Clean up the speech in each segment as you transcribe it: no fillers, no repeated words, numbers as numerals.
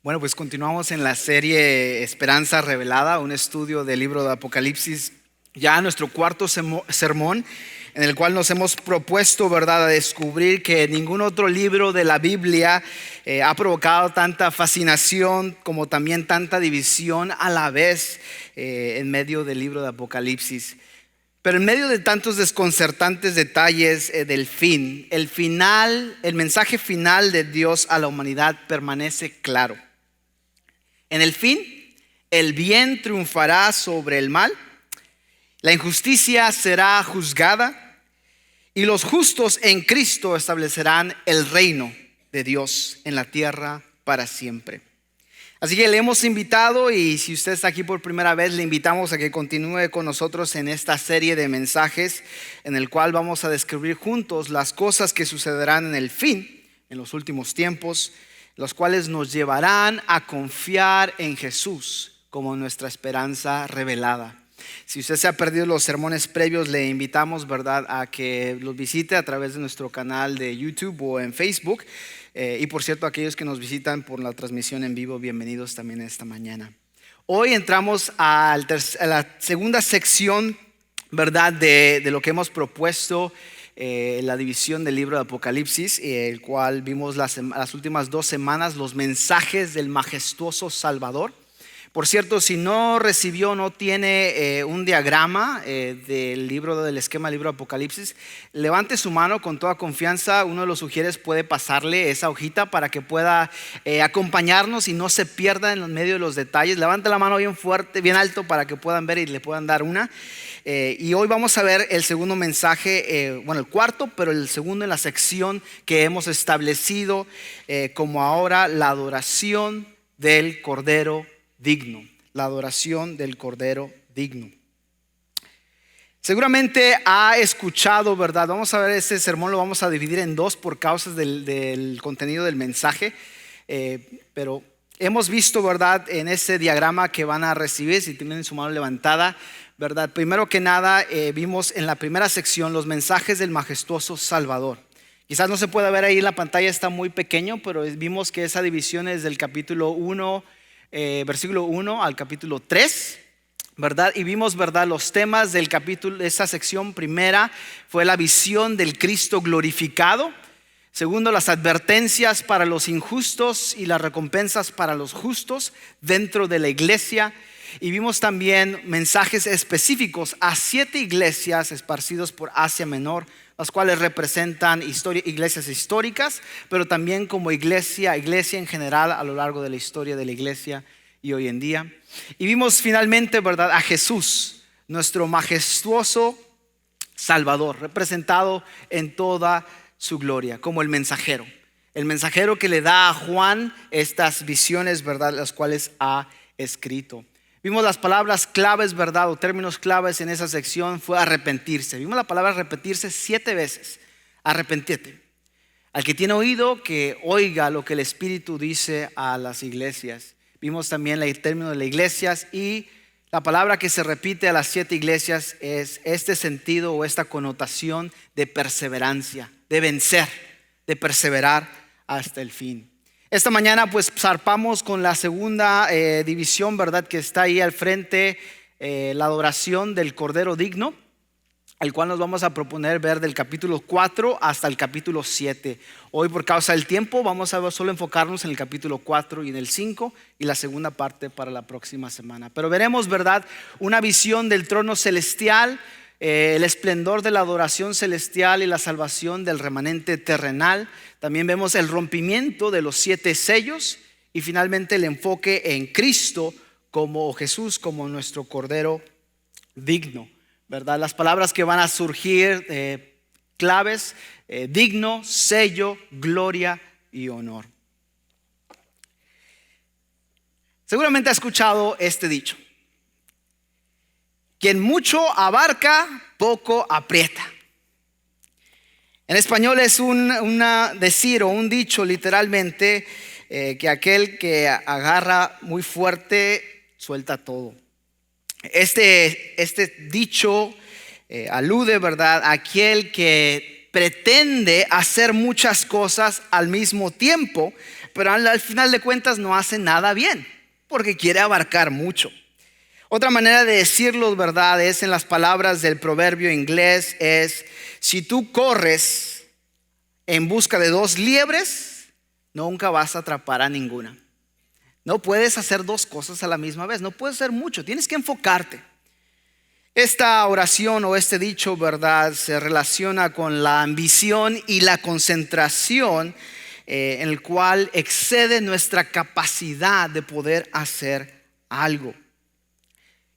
Bueno, pues continuamos en la serie Esperanza Revelada, un estudio del libro de Apocalipsis, ya nuestro cuarto sermón, en el cual nos hemos propuesto, ¿verdad?, a descubrir que ningún otro libro de la Biblia ha provocado tanta fascinación como también tanta división a la vez en medio del libro de Apocalipsis. Pero en medio de tantos desconcertantes detalles del fin, el mensaje final de Dios a la humanidad permanece claro. En el fin, el bien triunfará sobre el mal, la injusticia será juzgada y los justos en Cristo establecerán el reino de Dios en la tierra para siempre. Así que le hemos invitado, y si usted está aquí por primera vez, le invitamos a que continúe con nosotros en esta serie de mensajes en el cual vamos a descubrir juntos las cosas que sucederán en el fin, en los últimos tiempos, los cuales nos llevarán a confiar en Jesús como nuestra esperanza revelada. Si usted se ha perdido los sermones previos, le invitamos, ¿verdad?, a que los visite a través de nuestro canal de YouTube o en Facebook. Y por cierto, aquellos que nos visitan por la transmisión en vivo, bienvenidos también esta mañana. Hoy entramos a la segunda sección, ¿verdad?, de lo que hemos propuesto, la división del libro de Apocalipsis, el cual vimos las últimas 2 semanas, los mensajes del majestuoso Salvador. Por cierto, si no recibió, no tiene un diagrama del esquema del libro de Apocalipsis, levante su mano con toda confianza. Uno de los sugieres puede pasarle esa hojita para que pueda acompañarnos y no se pierda en medio de los detalles. Levante la mano bien fuerte, bien alto, para que puedan ver y le puedan dar una. Y hoy vamos a ver el segundo mensaje, el cuarto, pero el segundo en la sección que hemos establecido como ahora la adoración del Cordero digno. La adoración del Cordero digno. Seguramente ha escuchado, ¿verdad? Vamos a ver, este sermón lo vamos a dividir en 2 por causas del contenido del mensaje, pero hemos visto, ¿verdad?, en ese diagrama que van a recibir, si tienen su mano levantada, ¿verdad? Primero que nada, vimos en la primera sección los mensajes del majestuoso Salvador. Quizás no se pueda ver ahí en la pantalla, está muy pequeño, pero vimos que esa división es del capítulo 1, versículo 1 al capítulo 3, ¿verdad? Y vimos, ¿verdad?, los temas del capítulo. Esa sección primera fue la visión del Cristo glorificado. Segundo, las advertencias para los injustos y las recompensas para los justos dentro de la iglesia. Y vimos también mensajes específicos a 7 iglesias esparcidos por Asia Menor, las cuales representan iglesias históricas, pero también como iglesia en general a lo largo de la historia de la iglesia y hoy en día. Y vimos finalmente, ¿verdad?, a Jesús, nuestro majestuoso Salvador, representado en toda su gloria, como el mensajero que le da a Juan estas visiones, ¿verdad?, las cuales ha escrito. Vimos las palabras claves, ¿verdad?, o términos claves en esa sección fue arrepentirse. Vimos la palabra arrepentirse 7 veces. Arrepentirte. Al que tiene oído, que oiga lo que el Espíritu dice a las iglesias. Vimos también el término de las iglesias, y la palabra que se repite a las 7 iglesias es este sentido o esta connotación de perseverancia, de vencer, de perseverar hasta el fin. Esta mañana pues zarpamos con la segunda división, ¿verdad?, que está ahí al frente, la adoración del Cordero digno, al cual nos vamos a proponer ver del capítulo 4 hasta el capítulo 7. Hoy, por causa del tiempo, vamos a solo enfocarnos en el capítulo 4 y en el 5, y la segunda parte para la próxima semana. Pero veremos, ¿verdad?, una visión del trono celestial, el esplendor de la adoración celestial y la salvación del remanente terrenal. También vemos el rompimiento de los 7 sellos, y finalmente el enfoque en Cristo como Jesús, como nuestro Cordero digno, ¿verdad? Las palabras que van a surgir, claves, digno, sello, gloria y honor. Seguramente ha escuchado este dicho: quien mucho abarca, poco aprieta. En español es un decir o un dicho literalmente, que aquel que agarra muy fuerte suelta todo. Este dicho alude, ¿verdad?, a aquel que pretende hacer muchas cosas al mismo tiempo, pero al final de cuentas no hace nada bien, porque quiere abarcar mucho. Otra manera de decirlo, ¿verdad?, es en las palabras del proverbio inglés, es: si tú corres en busca de 2 liebres, nunca vas a atrapar a ninguna. No puedes hacer 2 cosas a la misma vez, no puedes hacer mucho, tienes que enfocarte. Esta oración o este dicho, ¿verdad?, se relaciona con la ambición y la concentración en el cual excede nuestra capacidad de poder hacer algo.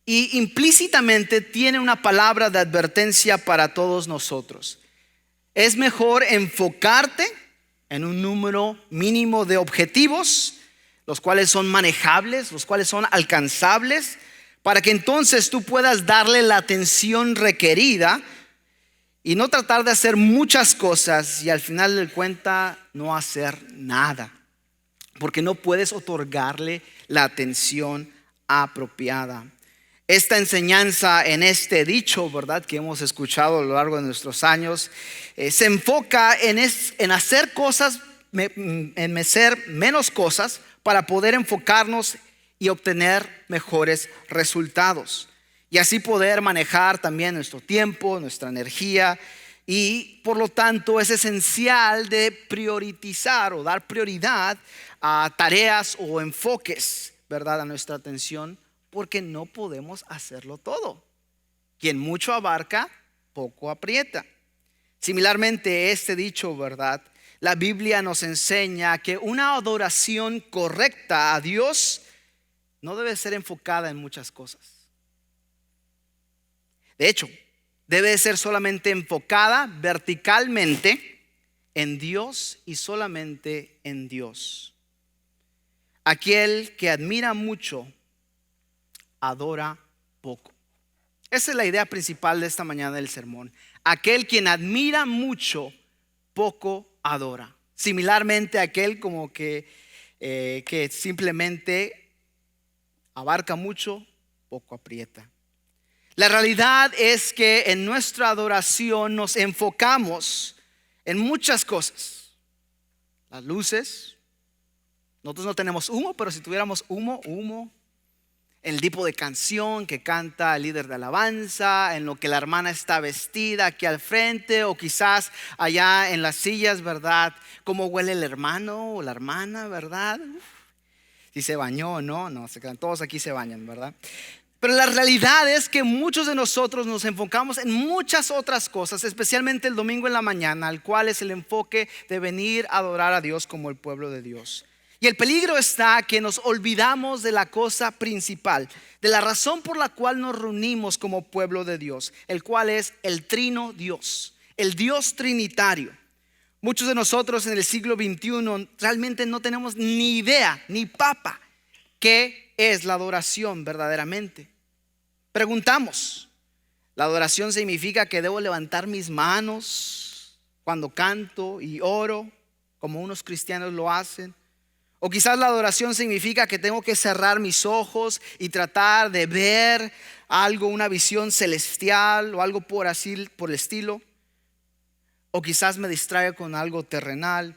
Y implícitamente tiene una palabra de advertencia para todos nosotros. Es mejor enfocarte en un número mínimo de objetivos, los cuales son manejables, los cuales son alcanzables, para que entonces tú puedas darle la atención requerida y no tratar de hacer muchas cosas y al final de cuentas no hacer nada, porque no puedes otorgarle la atención apropiada. Esta enseñanza en este dicho, ¿verdad?, que hemos escuchado a lo largo de nuestros años, se enfoca en hacer cosas, en hacer menos cosas para poder enfocarnos y obtener mejores resultados. Y así poder manejar también nuestro tiempo, nuestra energía. Y por lo tanto es esencial de priorizar o dar prioridad a tareas o enfoques, ¿verdad?, a nuestra atención, porque no podemos hacerlo todo. Quien mucho abarca, poco aprieta. Similarmente, este dicho, ¿verdad?, la Biblia nos enseña que una adoración correcta a Dios no debe ser enfocada en muchas cosas. De hecho, debe ser solamente enfocada verticalmente en Dios y solamente en Dios. Aquel que admira mucho, adora poco. Esa es la idea principal de esta mañana del sermón. Aquel quien admira mucho, poco adora. Similarmente, aquel como que simplemente abarca mucho, poco aprieta. La realidad es que en nuestra adoración nos enfocamos en muchas cosas. Las luces. Nosotros no tenemos humo, pero si tuviéramos humo. El tipo de canción que canta el líder de alabanza, en lo que la hermana está vestida aquí al frente, o quizás allá en las sillas, ¿verdad?, cómo huele el hermano o la hermana, ¿verdad? Si se bañó o no, todos aquí se bañan, ¿verdad? Pero la realidad es que muchos de nosotros nos enfocamos en muchas otras cosas, especialmente el domingo en la mañana, al cual es el enfoque de venir a adorar a Dios como el pueblo de Dios. Y el peligro está que nos olvidamos de la cosa principal, de la razón por la cual nos reunimos como pueblo de Dios, el cual es el trino Dios, el Dios trinitario. Muchos de nosotros en el siglo XXI realmente no tenemos ni idea, ni papa, qué es la adoración verdaderamente. Preguntamos, ¿la adoración significa que debo levantar mis manos cuando canto y oro, como unos cristianos lo hacen? O quizás la adoración significa que tengo que cerrar mis ojos y tratar de ver algo, una visión celestial o algo por el estilo. O quizás me distraiga con algo terrenal.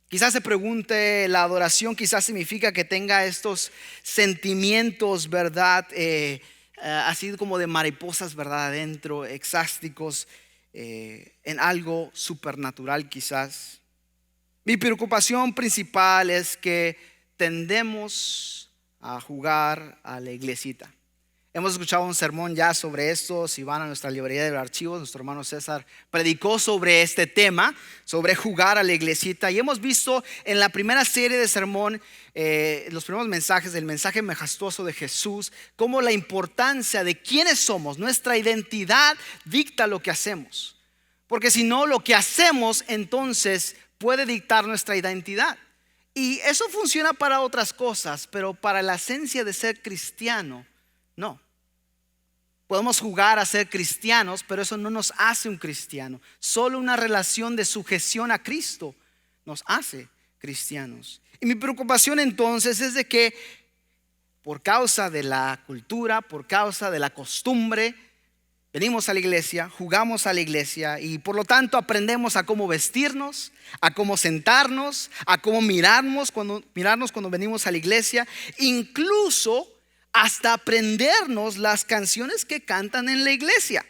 Quizás se pregunte, la adoración quizás significa que tenga estos sentimientos, ¿verdad? Así como de mariposas, ¿verdad?, adentro, exásticos, en algo supernatural quizás. Mi preocupación principal es que tendemos a jugar a la iglesita. Hemos escuchado un sermón ya sobre esto. Si van a nuestra librería de archivos, nuestro hermano César predicó sobre este tema, sobre jugar a la iglesita. Y hemos visto en la primera serie de sermón, los primeros mensajes, el mensaje majestuoso de Jesús, cómo la importancia de quiénes somos, nuestra identidad dicta lo que hacemos. Porque si no, lo que hacemos entonces puede dictar nuestra identidad. Y eso funciona para otras cosas, pero para la esencia de ser cristiano, no. Podemos jugar a ser cristianos, pero eso no nos hace un cristiano. Solo una relación de sujeción a Cristo nos hace cristianos. Y mi preocupación entonces es de que por causa de la cultura, por causa de la costumbre, venimos a la iglesia, jugamos a la iglesia y por lo tanto aprendemos a cómo vestirnos, a cómo sentarnos, a cómo mirarnos cuando venimos a la iglesia, incluso hasta aprendernos las canciones que cantan en la iglesia.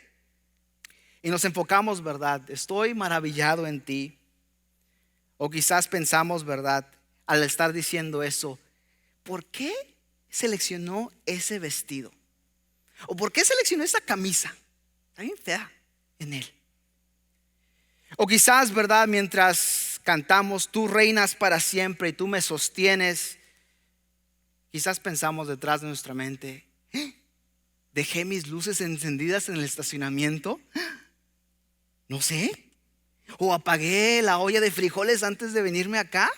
Y nos enfocamos, ¿verdad? Estoy maravillado en ti. O quizás pensamos, ¿verdad? Al estar diciendo eso, ¿por qué seleccionó ese vestido? ¿O por qué seleccionó esa camisa? Está bien fea en él. O quizás, ¿verdad? Mientras cantamos, tú reinas para siempre y tú me sostienes. Quizás pensamos detrás de nuestra mente, dejé mis luces encendidas en el estacionamiento. No sé. O apagué la olla de frijoles antes de venirme acá.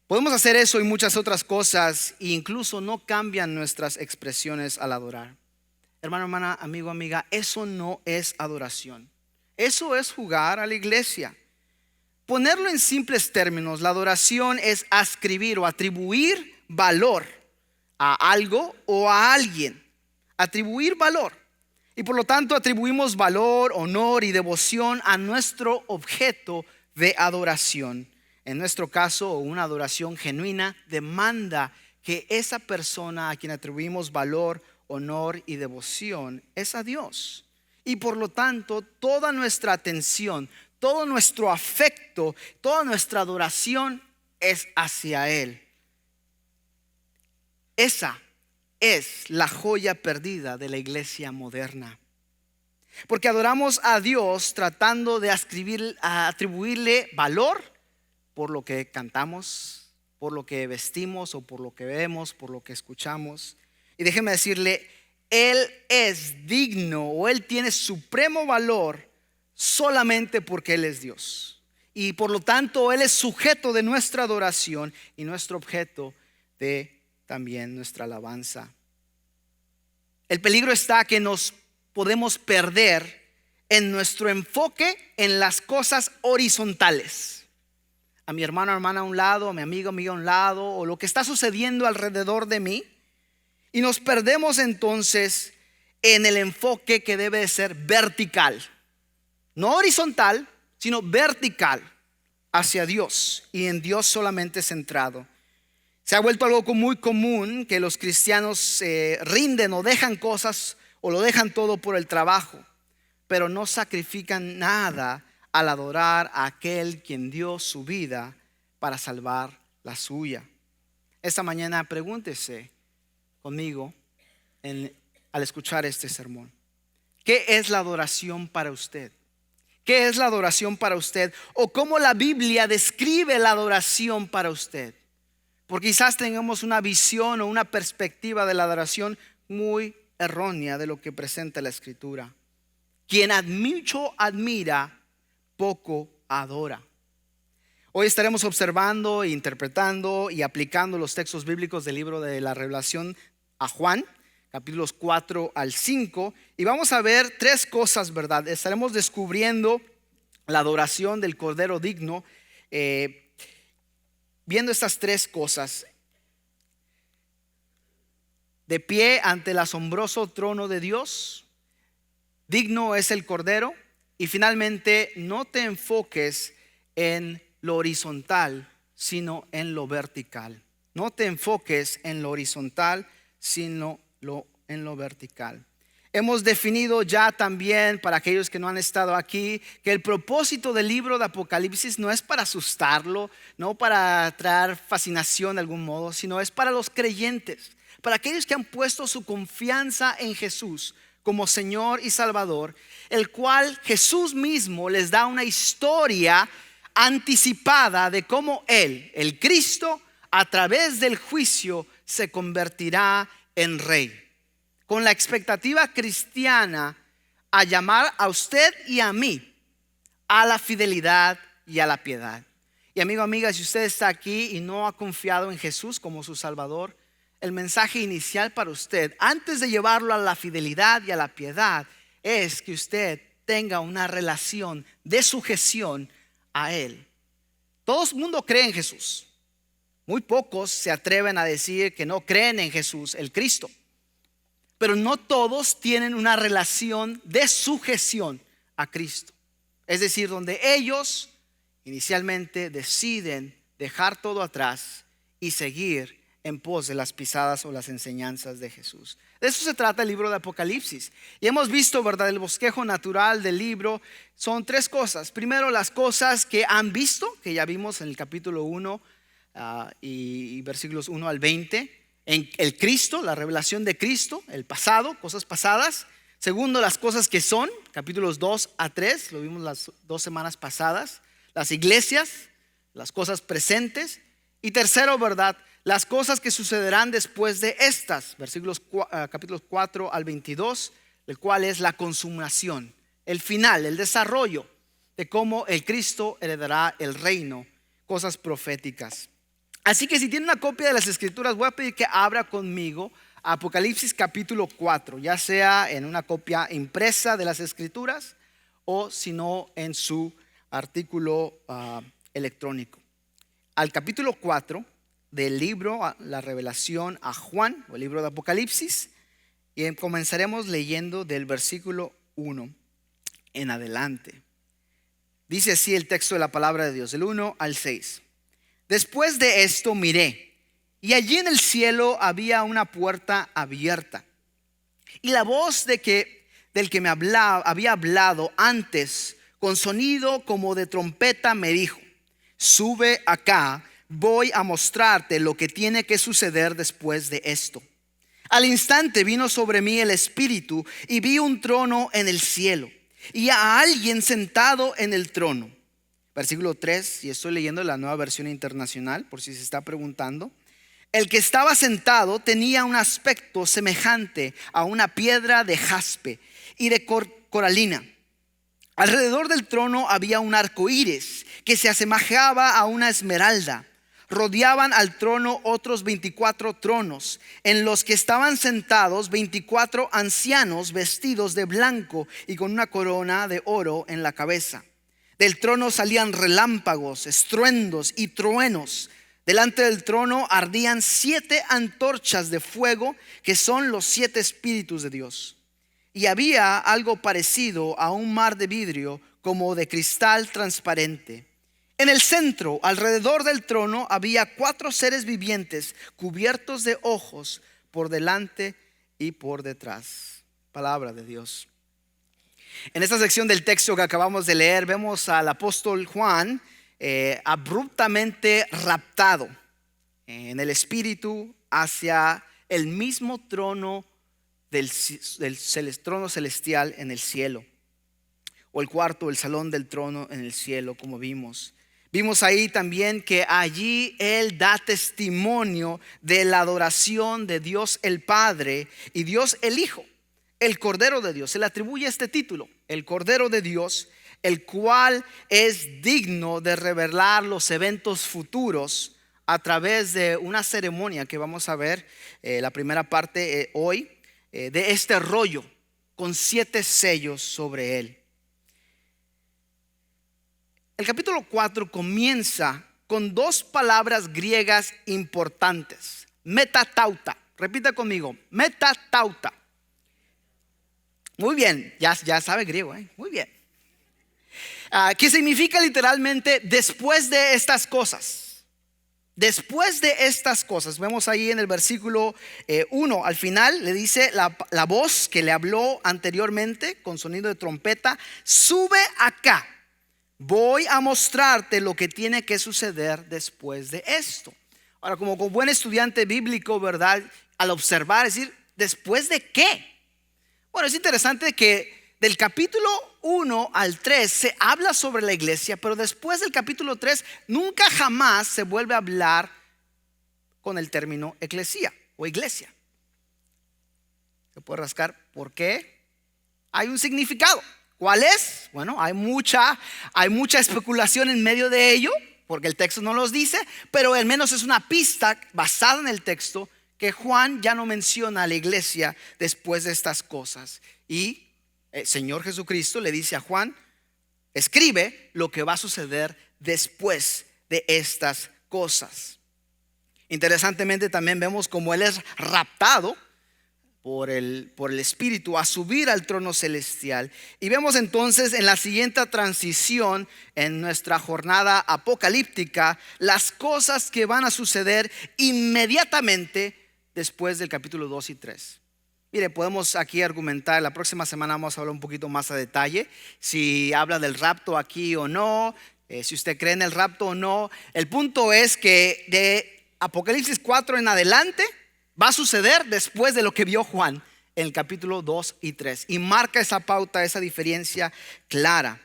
Podemos hacer eso y muchas otras cosas, e incluso no cambian nuestras expresiones al adorar. Hermano, hermana, amigo, amiga, eso no es adoración. Eso es jugar a la iglesia. Ponerlo en simples términos, la adoración es ascribir o atribuir valor a algo o a alguien. Atribuir valor. Y por lo tanto atribuimos valor, honor y devoción a nuestro objeto de adoración. En nuestro caso, una adoración genuina demanda que esa persona a quien atribuimos valor, honor y devoción es a Dios. Y por lo tanto, toda nuestra atención, todo nuestro afecto, toda nuestra adoración es hacia Él. Esa es la joya perdida de la iglesia moderna. Porque adoramos a Dios tratando de atribuirle valor por lo que cantamos, por lo que vestimos o por lo que vemos, por lo que escuchamos. Y déjeme decirle, Él es digno o Él tiene supremo valor solamente porque Él es Dios. Y por lo tanto Él es sujeto de nuestra adoración y nuestro objeto de también nuestra alabanza. El peligro está que nos podemos perder en nuestro enfoque en las cosas horizontales. A mi hermano, hermana a un lado, a mi amigo, amiga a un lado, o lo que está sucediendo alrededor de mí. Y nos perdemos entonces en el enfoque que debe de ser vertical. No horizontal, sino vertical hacia Dios y en Dios solamente centrado. Se ha vuelto algo muy común que los cristianos rinden o dejan cosas o lo dejan todo por el trabajo, pero no sacrifican nada al adorar a aquel quien dio su vida para salvar la suya. Esta mañana pregúntese conmigo al escuchar este sermón: ¿qué es la adoración para usted? ¿Qué es la adoración para usted? ¿O cómo la Biblia describe la adoración para usted? Porque quizás tengamos una visión o una perspectiva de la adoración muy errónea de lo que presenta la Escritura. Quien mucho admira, poco adora. Hoy estaremos observando, interpretando y aplicando los textos bíblicos del libro de la Revelación a Juan, capítulos 4 al 5, y vamos a ver tres cosas, ¿verdad? Estaremos descubriendo la adoración del Cordero digno, viendo estas tres cosas. De pie ante el asombroso trono de Dios, digno es el Cordero. Y finalmente, no te enfoques en lo horizontal, sino en lo vertical. No te enfoques en lo horizontal, sino en lo vertical. Hemos definido ya también, para aquellos que no han estado aquí, que el propósito del libro de Apocalipsis no es para asustarlo, no para traer fascinación de algún modo, sino es para los creyentes, para aquellos que han puesto su confianza en Jesús como Señor y Salvador, el cual Jesús mismo les da una historia anticipada de cómo Él, el Cristo, a través del juicio se convertirá en rey. Con la expectativa cristiana a llamar a usted y a mí a la fidelidad y a la piedad. Y amigo, amiga, si usted está aquí y no ha confiado en Jesús como su Salvador, el mensaje inicial para usted, antes de llevarlo a la fidelidad y a la piedad, es que usted tenga una relación de sujeción a Él. Todo el mundo cree en Jesús. Muy pocos se atreven a decir que no creen en Jesús, el Cristo. pero no todos tienen una relación de sujeción a Cristo. Es decir, donde ellos inicialmente deciden dejar todo atrás y seguir en pos de las pisadas o las enseñanzas de Jesús. De eso se trata el libro de Apocalipsis. Y hemos visto, ¿verdad? El bosquejo natural del libro son tres cosas. Primero, las cosas que han visto, que ya vimos en el capítulo 1 y versículos 1 al 20. En el Cristo, la revelación de Cristo, el pasado, cosas pasadas. Segundo, las cosas que son, capítulos 2 a 3, lo vimos las 2 semanas pasadas. Las iglesias, las cosas presentes. Y tercero, ¿verdad? Las cosas que sucederán después de estas, capítulos 4 al 22, el cual es la consumación, el final, el desarrollo de cómo el Cristo heredará el reino, cosas proféticas. Así que si tiene una copia de las escrituras, voy a pedir que abra conmigo Apocalipsis capítulo 4, ya sea en una copia impresa de las escrituras o si no en su artículo electrónico. Al capítulo 4 del libro, la revelación a Juan, o el libro de Apocalipsis, y comenzaremos leyendo del versículo 1 en adelante. Dice así el texto de la palabra de Dios, del 1 al 6. Después de esto miré, y allí en el cielo había una puerta abierta. Y la voz del que me había hablado antes, con sonido como de trompeta, me dijo: sube acá, voy a mostrarte lo que tiene que suceder después de esto. Al instante vino sobre mí el Espíritu, y vi un trono en el cielo, y a alguien sentado en el trono. Versículo 3, y estoy leyendo la Nueva Versión Internacional, por si se está preguntando. El que estaba sentado tenía un aspecto semejante a una piedra de jaspe y de coralina. Alrededor del trono había un arco iris que se asemejaba a una esmeralda. Rodeaban al trono otros 24 tronos, en los que estaban sentados 24 ancianos vestidos de blanco y con una corona de oro en la cabeza. Del trono salían relámpagos, estruendos y truenos. Delante del trono ardían 7 antorchas de fuego, que son los 7 espíritus de Dios. Y había algo parecido a un mar de vidrio, como de cristal transparente. En el centro, alrededor del trono, había 4 seres vivientes cubiertos de ojos por delante y por detrás. Palabra de Dios. En esta sección del texto que acabamos de leer, vemos al apóstol Juan abruptamente raptado en el espíritu hacia el mismo trono del trono celestial en el cielo, o el cuarto, el salón del trono en el cielo, como vimos. Vimos ahí también que allí él da testimonio de la adoración de Dios el Padre y Dios el Hijo, el Cordero de Dios. Se le atribuye este título, el Cordero de Dios, el cual es digno de revelar los eventos futuros a través de una ceremonia que vamos a ver, la primera parte hoy, de este rollo con 7 sellos sobre él. El capítulo 4 comienza con 2 palabras griegas importantes: metatauta. Repita conmigo: metatauta. Muy bien, ya sabe griego, muy bien. Que significa literalmente después de estas cosas. Después de estas cosas, vemos ahí en el versículo 1, al final le dice la voz que le habló anteriormente con sonido de trompeta: sube acá, voy a mostrarte lo que tiene que suceder después de esto. Ahora, como buen estudiante bíblico, ¿verdad? Al observar, decir, ¿después de qué? Bueno, es interesante que del capítulo 1 al 3 se habla sobre la iglesia, pero después del capítulo 3 nunca jamás se vuelve a hablar con el término eclesía o iglesia. Se puede rascar por qué. Hay un significado. ¿Cuál es? Bueno, hay mucha especulación en medio de ello, porque el texto no los dice, pero al menos es una pista basada en el texto que Juan ya no menciona a la iglesia después de estas cosas. Y el Señor Jesucristo le dice a Juan: escribe lo que va a suceder después de estas cosas. Interesantemente también vemos como él es raptado por el Espíritu a subir al trono celestial. Y vemos entonces en la siguiente transición en nuestra jornada apocalíptica las cosas que van a suceder inmediatamente después del capítulo 2 y 3. Mire, podemos aquí argumentar, la próxima semana vamos a hablar un poquito más a detalle, si habla del rapto aquí o no, si usted cree en el rapto o no. El punto es que de Apocalipsis 4 en adelante va a suceder después de lo que vio Juan en el capítulo 2 y 3. Y marca esa pauta, esa diferencia clara.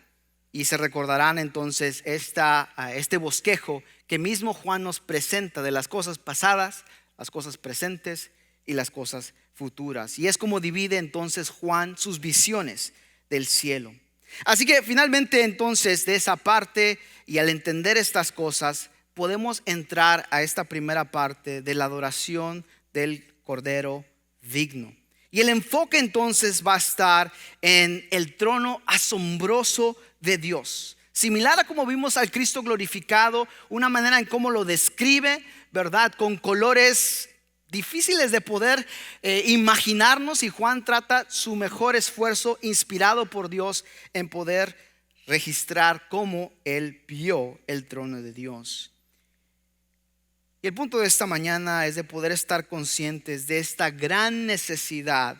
Y se recordarán entonces este bosquejo que mismo Juan nos presenta de las cosas pasadas, las cosas presentes y las cosas futuras. Y es como divide entonces Juan sus visiones del cielo. Así que finalmente entonces de esa parte, y al entender estas cosas, podemos entrar a esta primera parte de la adoración del Cordero digno. Y el enfoque entonces va a estar en el trono asombroso de Dios, similar a como vimos al Cristo glorificado, una manera en cómo lo describe, ¿verdad? Con colores difíciles de poder imaginarnos, y Juan trata su mejor esfuerzo, inspirado por Dios, en poder registrar cómo él vio el trono de Dios. Y el punto de esta mañana es de poder estar conscientes de esta gran necesidad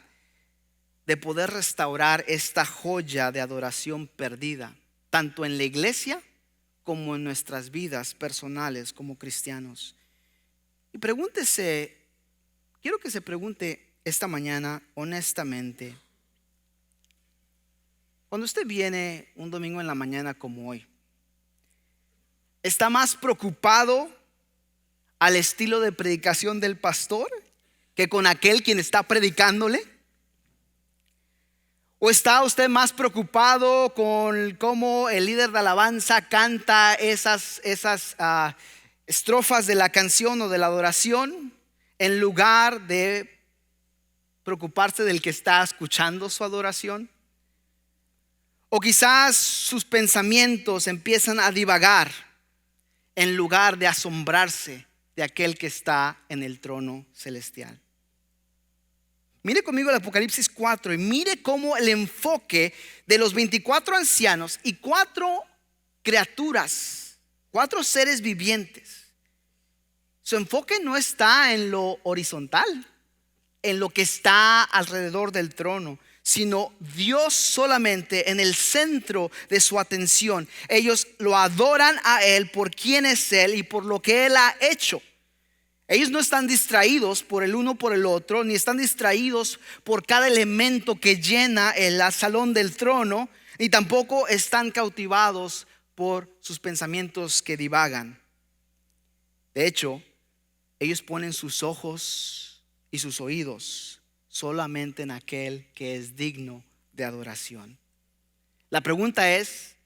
de poder restaurar esta joya de adoración perdida, tanto en la iglesia como en nuestras vidas personales como cristianos. Y pregúntese, quiero que se pregunte esta mañana honestamente, cuando usted viene un domingo en la mañana como hoy, ¿está más preocupado al estilo de predicación del pastor que con aquel quien está predicándole? ¿O está usted más preocupado con cómo el líder de alabanza canta esas estrofas de la canción o de la adoración, en lugar de preocuparse del que está escuchando su adoración? O quizás sus pensamientos empiezan a divagar en lugar de asombrarse de aquel que está en el trono celestial. Mire conmigo el Apocalipsis 4 y mire cómo el enfoque de los 24 ancianos y 4 criaturas, 4 seres vivientes, su enfoque no está en lo horizontal, en lo que está alrededor del trono, sino Dios solamente en el centro de su atención. Ellos lo adoran a Él por quién es Él y por lo que Él ha hecho. Ellos no están distraídos por el uno por el otro, ni están distraídos por cada elemento que llena el salón del trono, ni tampoco están cautivados por sus pensamientos que divagan. De hecho, ellos ponen sus ojos y sus oídos solamente en aquel que es digno de adoración. La pregunta es,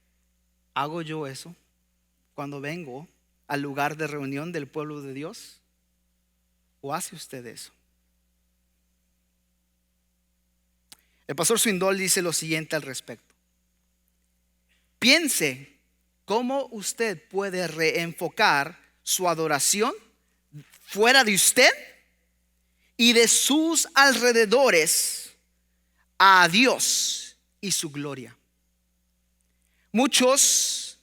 ¿hago yo eso cuando vengo al lugar de reunión del pueblo de Dios? ¿O hace usted eso? El pastor Swindoll dice lo siguiente al respecto: piense cómo usted puede reenfocar su adoración fuera de usted y de sus alrededores a Dios y su gloria. Muchos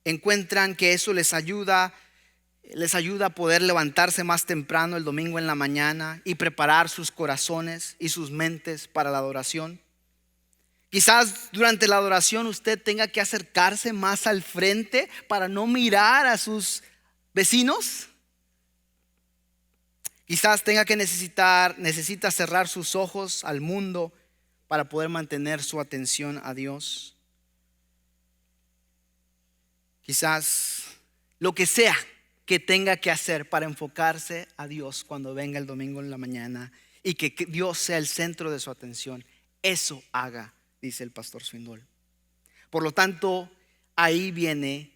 encuentran que eso les ayuda a poder levantarse más temprano el domingo en la mañana y preparar sus corazones y sus mentes para la adoración. Quizás durante la adoración usted tenga que acercarse más al frente para no mirar a sus vecinos. Quizás tenga que necesita cerrar sus ojos al mundo para poder mantener su atención a Dios. Quizás lo que sea que tenga que hacer para enfocarse a Dios cuando venga el domingo en la mañana y que Dios sea el centro de su atención, eso haga, dice el pastor Swindoll. Por lo tanto, ahí viene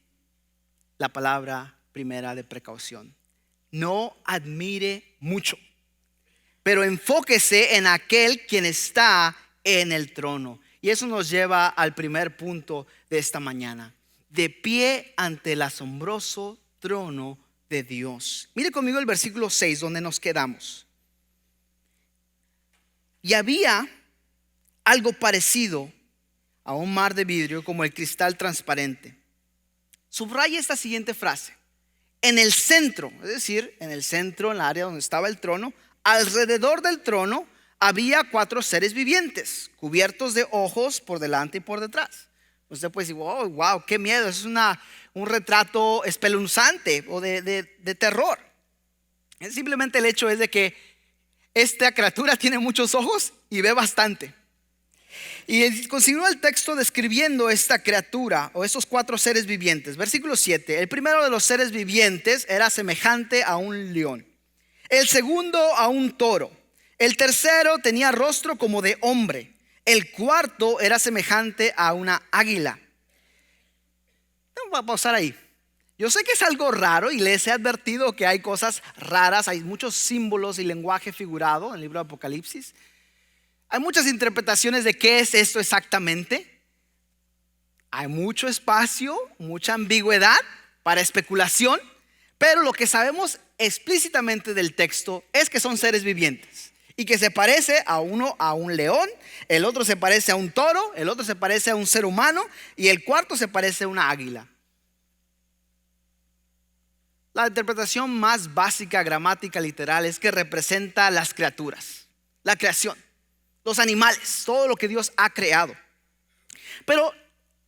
la palabra primera de precaución. No admire mucho, pero enfóquese en aquel quien está en el trono. Y eso nos lleva al primer punto de esta mañana: de pie ante el asombroso trono de Dios. Mire conmigo el versículo 6 donde nos quedamos. Y había algo parecido a un mar de vidrio como el cristal transparente. Subraya esta siguiente frase: en el centro, es decir, en el centro, en el área donde estaba el trono, alrededor del trono había 4 seres vivientes, cubiertos de ojos por delante y por detrás. Usted puede decir, wow, qué miedo, es un retrato espeluznante o de terror. Simplemente el hecho es de que esta criatura tiene muchos ojos y ve bastante. Y continúa el texto describiendo esta criatura o estos 4 seres vivientes. Versículo 7: el primero de los seres vivientes era semejante a un león, el segundo a un toro, el tercero tenía rostro como de hombre, el cuarto era semejante a una águila. Vamos a pausar ahí. Yo sé que es algo raro y les he advertido que hay cosas raras, hay muchos símbolos y lenguaje figurado en el libro de Apocalipsis. Hay muchas interpretaciones de qué es esto exactamente. Hay mucho espacio, mucha ambigüedad para especulación, pero lo que sabemos explícitamente del texto es que son seres vivientes y que se parece a uno a un león, el otro se parece a un toro, el otro se parece a un ser humano y el cuarto se parece a una águila. La interpretación más básica, gramática, literal, es que representa las criaturas, la creación, los animales, todo lo que Dios ha creado. Pero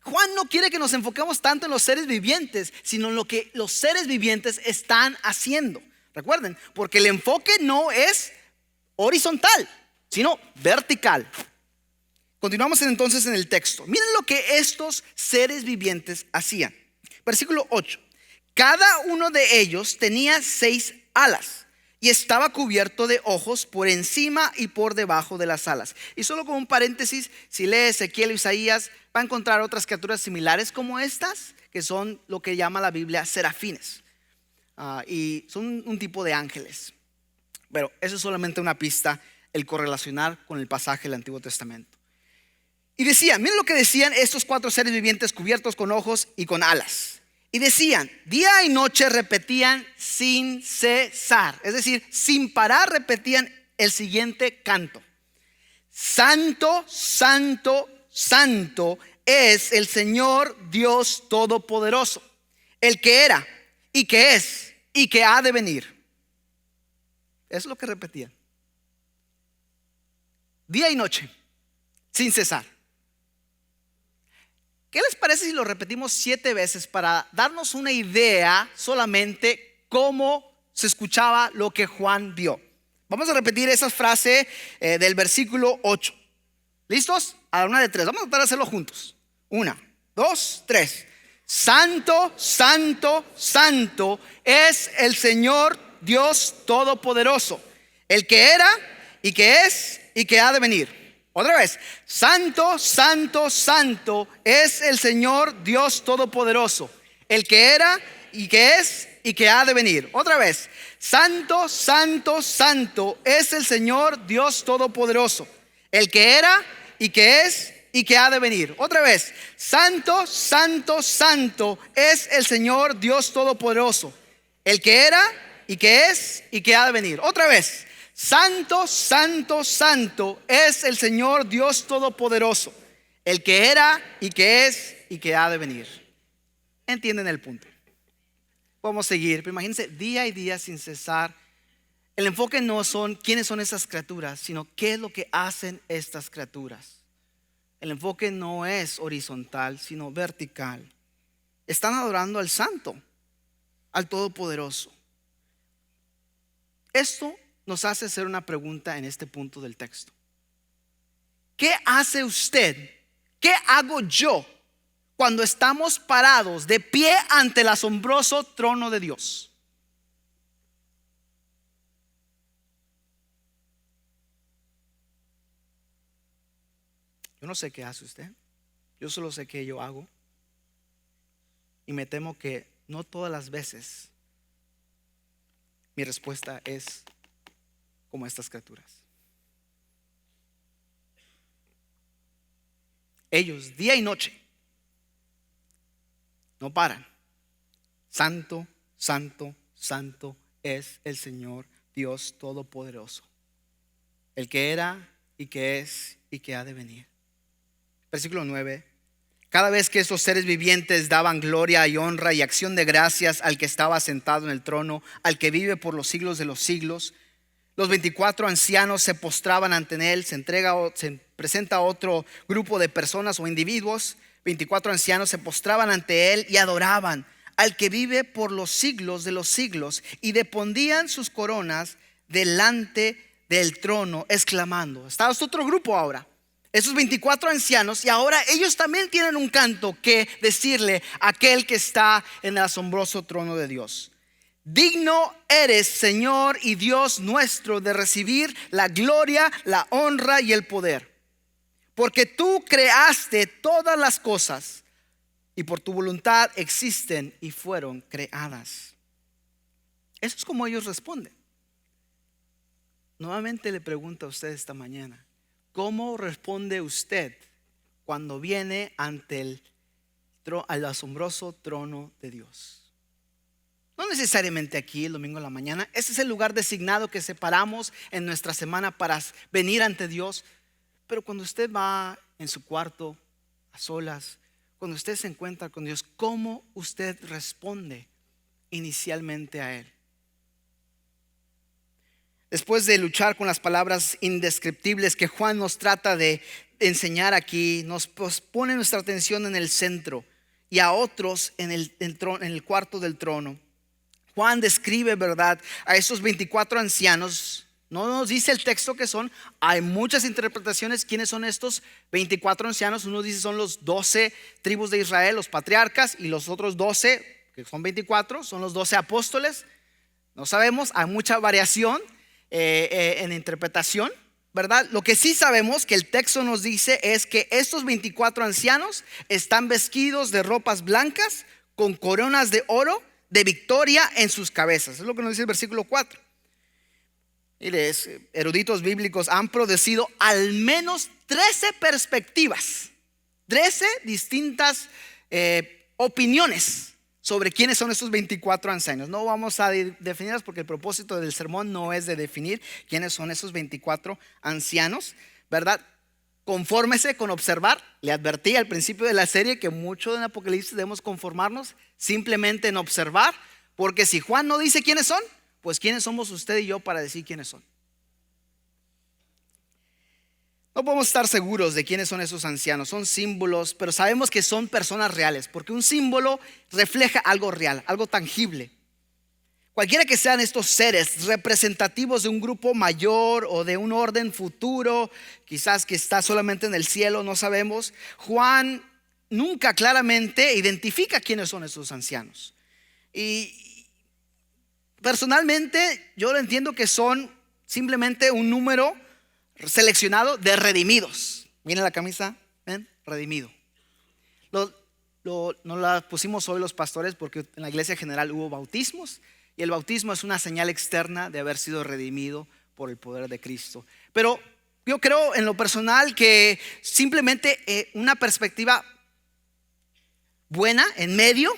Juan no quiere que nos enfoquemos tanto en los seres vivientes, sino en lo que los seres vivientes están haciendo. Recuerden, porque el enfoque no es horizontal, sino vertical. Continuamos entonces en el texto. Miren lo que estos seres vivientes hacían. Versículo 8: cada uno de ellos tenía 6 alas y estaba cubierto de ojos por encima y por debajo de las alas. Y solo como un paréntesis, si lee Ezequiel o Isaías, va a encontrar otras criaturas similares como estas, que son lo que llama la Biblia serafines. Y son un tipo de ángeles. Pero eso es solamente una pista, el correlacionar con el pasaje del Antiguo Testamento. Y decían, miren lo que decían estos 4 seres vivientes cubiertos con ojos y con alas. Y decían, día y noche repetían sin cesar, es decir, sin parar repetían el siguiente canto: santo, santo, santo es el Señor Dios Todopoderoso, el que era y que es y que ha de venir. Es lo que repetían, día y noche, sin cesar. ¿Qué les parece si lo repetimos 7 veces para darnos una idea solamente cómo se escuchaba lo que Juan vio? Vamos a repetir esa frase del versículo 8. ¿Listos? A la 1 de 3. Vamos a tratar de hacerlo juntos. 1, 2, 3. Santo, santo, santo es el Señor Dios Todopoderoso, el que era y que es y que ha de venir. Otra vez: santo, santo, santo es el Señor Dios Todopoderoso, el que era y que es y que ha de venir. Otra vez: santo, santo, santo es el Señor Dios Todopoderoso, el que era y que es y que ha de venir. Otra vez: santo, santo, santo es el Señor Dios Todopoderoso, el que era y que es y que ha de venir. Otra vez: santo, santo, santo es el Señor Dios Todopoderoso, el que era y que es y que ha de venir. ¿Entienden el punto? Vamos a seguir, pero imagínense día y día sin cesar. El enfoque no son quiénes son esas criaturas, sino qué es lo que hacen estas criaturas. El enfoque no es horizontal, sino vertical. Están adorando al Santo, al Todopoderoso. Esto nos hace hacer una pregunta en este punto del texto. ¿Qué hace usted? ¿Qué hago yo cuando estamos parados de pie ante el asombroso trono de Dios? Yo no sé qué hace usted. Yo solo sé qué yo hago. Y me temo que no todas las veces mi respuesta es como estas criaturas. Ellos día y noche no paran. Santo, santo, santo es el Señor Dios Todopoderoso, el que era y que es y que ha de venir. Versículo 9. Cada vez que estos seres vivientes daban gloria y honra y acción de gracias al que estaba sentado en el trono, al que vive por los siglos de los siglos, los 24 ancianos se postraban ante él. Se presenta otro grupo de personas o individuos. 24 ancianos se postraban ante él y adoraban al que vive por los siglos de los siglos, y depondían sus coronas delante del trono, exclamando. Está otro grupo ahora, esos 24 ancianos, y ahora ellos también tienen un canto que decirle a aquel que está en el asombroso trono de Dios: digno eres, Señor y Dios nuestro, de recibir la gloria, la honra y el poder, porque tú creaste todas las cosas y por tu voluntad existen y fueron creadas. Eso es como ellos responden. Nuevamente le pregunto a usted esta mañana: ¿cómo responde usted cuando viene ante al asombroso trono de Dios? No necesariamente aquí el domingo en la mañana. Ese es el lugar designado que separamos en nuestra semana para venir ante Dios. Pero cuando usted va en su cuarto a solas, cuando usted se encuentra con Dios, ¿cómo usted responde inicialmente a Él? Después de luchar con las palabras indescriptibles que Juan nos trata de enseñar aquí, nos pone nuestra atención en el centro y a otros en el cuarto del trono. Juan describe, ¿verdad?, a esos 24 ancianos. No nos dice el texto que son. Hay muchas interpretaciones. ¿Quiénes son estos 24 ancianos? Uno dice son los 12 tribus de Israel, los patriarcas, y los otros 12, que son 24, son los 12 apóstoles. No sabemos, hay mucha variación en interpretación, ¿verdad? Lo que sí sabemos que el texto nos dice es que estos 24 ancianos están vestidos de ropas blancas con coronas de oro de victoria en sus cabezas. Es lo que nos dice el versículo 4. Eruditos bíblicos han producido al menos 13 perspectivas, 13 distintas opiniones sobre quiénes son estos 24 ancianos. No vamos a definirlas porque el propósito del sermón no es de definir quiénes son esos 24 ancianos, ¿verdad? Confórmese con observar. Le advertí al principio de la serie que mucho en Apocalipsis debemos conformarnos simplemente en observar, porque si Juan no dice quiénes son, pues quiénes somos usted y yo para decir quiénes son. No podemos estar seguros de quiénes son esos ancianos. Son símbolos, pero sabemos que son personas reales, porque un símbolo refleja algo real, algo tangible. Cualquiera que sean estos seres representativos de un grupo mayor o de un orden futuro, quizás que está solamente en el cielo, no sabemos. Juan nunca claramente identifica quiénes son esos ancianos. Y personalmente yo lo entiendo que son simplemente un número seleccionado de redimidos. Miren la camisa, ¿ven? Redimido. No la pusimos hoy los pastores porque en la iglesia general hubo bautismos, y el bautismo es una señal externa de haber sido redimido por el poder de Cristo. Pero yo creo en lo personal que simplemente una perspectiva buena en medio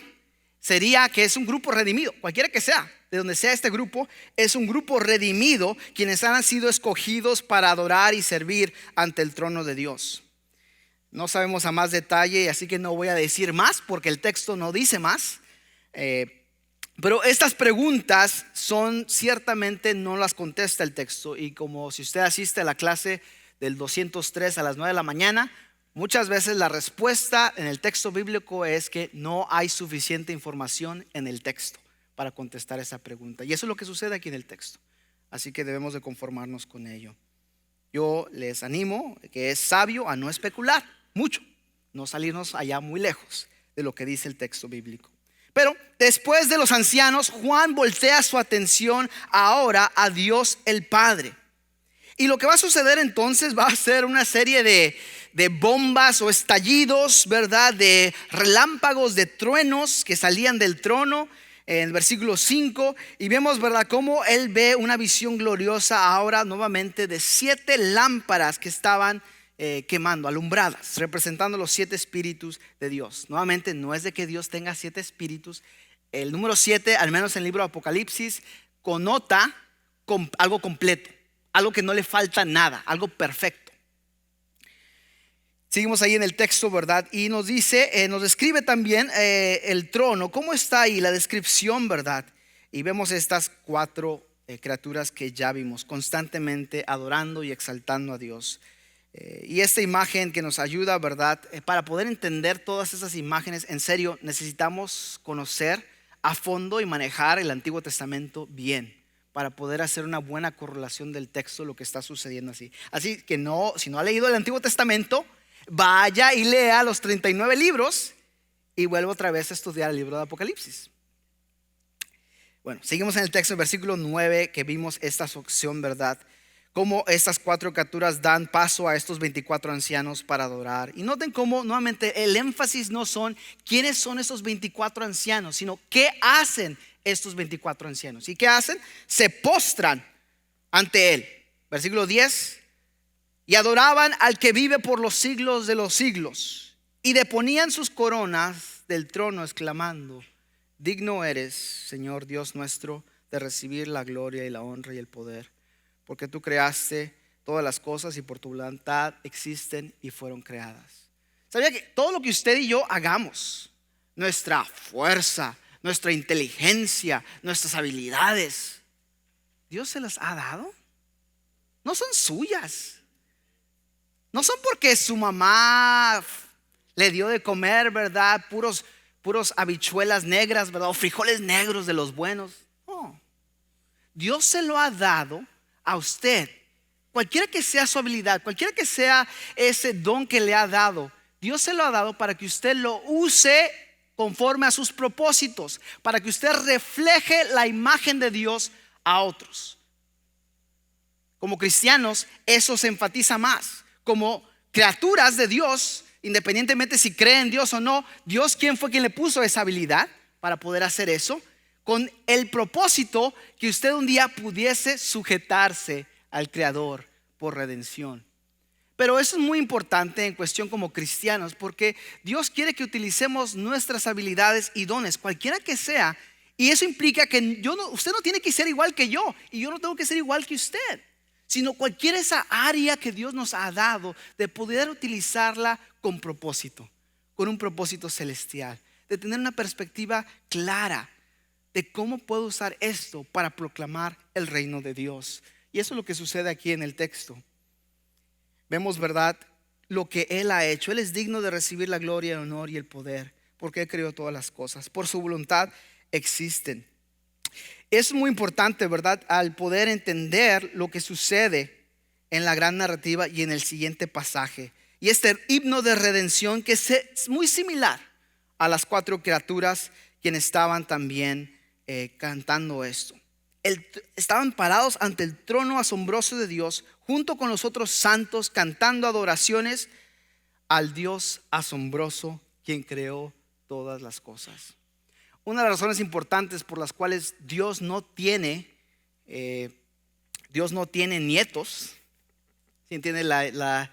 sería que es un grupo redimido, cualquiera que sea, de donde sea este grupo, es un grupo redimido, quienes han sido escogidos para adorar y servir ante el trono de Dios. No sabemos a más detalle, así que no voy a decir más porque el texto no dice más. Pero estas preguntas son ciertamente, no las contesta el texto. Y como si usted asiste a la clase del 203 a las 9 de la mañana, muchas veces la respuesta en el texto bíblico es que no hay suficiente información en el texto para contestar esa pregunta. Y eso es lo que sucede aquí en el texto. Así que debemos de conformarnos con ello. Yo les animo, que es sabio, a no especular mucho, no salirnos allá muy lejos de lo que dice el texto bíblico. Pero después de los ancianos, Juan voltea su atención ahora a Dios el Padre. Y lo que va a suceder entonces va a ser una serie de bombas o estallidos, ¿verdad? De relámpagos, de truenos que salían del trono en el versículo 5. Y vemos, ¿verdad?, cómo él ve una visión gloriosa ahora nuevamente de 7 lámparas que estaban quemando, alumbradas, representando los 7 espíritus de Dios. Nuevamente, no es de que Dios tenga 7 espíritus. El número 7, al menos en el libro de Apocalipsis, connota algo completo, algo que no le falta nada, algo perfecto. Seguimos ahí en el texto, ¿verdad? Y nos dice, nos describe también el trono, cómo está ahí, la descripción, ¿verdad? Y vemos estas cuatro criaturas que ya vimos, constantemente adorando y exaltando a Dios. Y esta imagen que nos ayuda, ¿verdad? Para poder entender todas esas imágenes, en serio, necesitamos conocer a fondo y manejar el Antiguo Testamento bien, para poder hacer una buena correlación del texto, lo que está sucediendo así. Así que no, si no ha leído el Antiguo Testamento, vaya y lea los 39 libros y vuelva otra vez a estudiar el libro de Apocalipsis. Bueno, seguimos en el texto, en versículo 9, que vimos esta sección, ¿verdad? Cómo estas cuatro criaturas dan paso a estos 24 ancianos para adorar. Y noten cómo nuevamente el énfasis no son quiénes son esos 24 ancianos, sino qué hacen estos 24 ancianos. ¿Y qué hacen? Se postran ante él. Versículo 10. Y adoraban al que vive por los siglos de los siglos, y deponían sus coronas del trono, exclamando: digno eres, Señor Dios nuestro, de recibir la gloria y la honra y el poder, porque tú creaste todas las cosas y por tu voluntad existen y fueron creadas. ¿Sabía que todo lo que usted y yo hagamos, nuestra fuerza, nuestra inteligencia, nuestras habilidades, Dios se las ha dado? No son suyas. No son porque su mamá le dio de comer, ¿verdad? Puros habichuelas negras, ¿verdad? O frijoles negros de los buenos. No. Dios se lo ha dado a usted. Cualquiera que sea su habilidad, cualquiera que sea ese don que le ha dado, Dios se lo ha dado para que usted lo use conforme a sus propósitos, para que usted refleje la imagen de Dios a otros. Como cristianos, eso se enfatiza más. Como criaturas de Dios, independientemente si cree en Dios o no, Dios, ¿quién fue quien le puso esa habilidad para poder hacer eso? Con el propósito que usted un día pudiese sujetarse al Creador por redención. Pero eso es muy importante en cuestión como cristianos, porque Dios quiere que utilicemos nuestras habilidades y dones, cualquiera que sea. Y eso implica que usted no tiene que ser igual que yo, y yo no tengo que ser igual que usted, sino cualquier esa área que Dios nos ha dado, de poder utilizarla con propósito, con un propósito celestial, de tener una perspectiva clara de cómo puedo usar esto para proclamar el reino de Dios. Y eso es lo que sucede aquí en el texto. Vemos, ¿verdad?, lo que Él ha hecho. Él es digno de recibir la gloria, el honor y el poder, porque Él creó todas las cosas. Por su voluntad existen. Es muy importante, ¿verdad?, al poder entender lo que sucede en la gran narrativa y en el siguiente pasaje. Y este himno de redención que es muy similar a las cuatro criaturas quienes estaban también cantando esto. Estaban parados ante el trono asombroso de Dios, junto con los otros santos, cantando adoraciones al Dios asombroso, quien creó todas las cosas. Una de las razones importantes por las cuales Dios no tiene nietos, ¿sí entiende la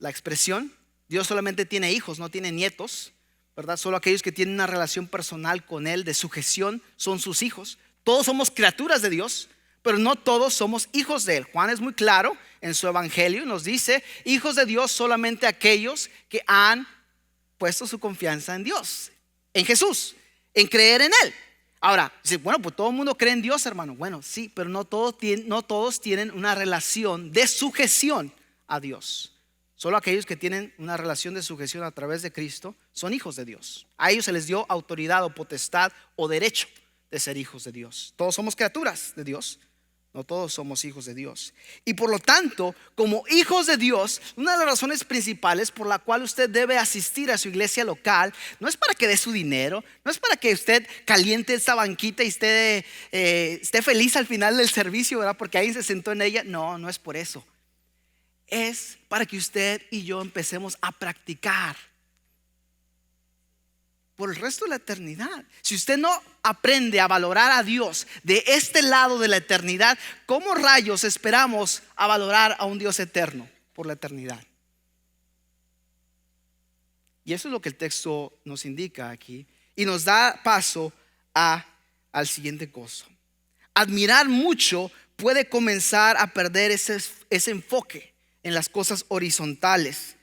expresión? Dios solamente tiene hijos, no tiene nietos, ¿verdad? Solo aquellos que tienen una relación personal con Él de sujeción son sus hijos. Todos somos criaturas de Dios, pero no todos somos hijos de Él. Juan es muy claro en su evangelio, nos dice: hijos de Dios solamente aquellos que han puesto su confianza en Dios, en Jesús, en creer en Él. Ahora, dice, bueno, pues todo el mundo cree en Dios, hermano. Bueno, sí, pero no todos tienen una relación de sujeción a Dios. Solo aquellos que tienen una relación de sujeción a través de Cristo son hijos de Dios. A ellos se les dio autoridad o potestad o derecho de ser hijos de Dios. Todos somos criaturas de Dios, no todos somos hijos de Dios. Y por lo tanto, como hijos de Dios, una de las razones principales por la cual usted debe asistir a su iglesia local no es para que dé su dinero, no es para que usted caliente esta banquita y esté feliz al final del servicio, ¿verdad?, porque alguien se sentó en ella. No, no es por eso. Es para que usted y yo empecemos a practicar por el resto de la eternidad. Si usted no aprende a valorar a Dios de este lado de la eternidad, ¿cómo rayos esperamos a valorar a un Dios eterno por la eternidad? Y eso es lo que el texto nos indica aquí, y nos da paso al siguiente cosa. Admirar mucho puede comenzar a perder ese enfoque, en las cosas horizontales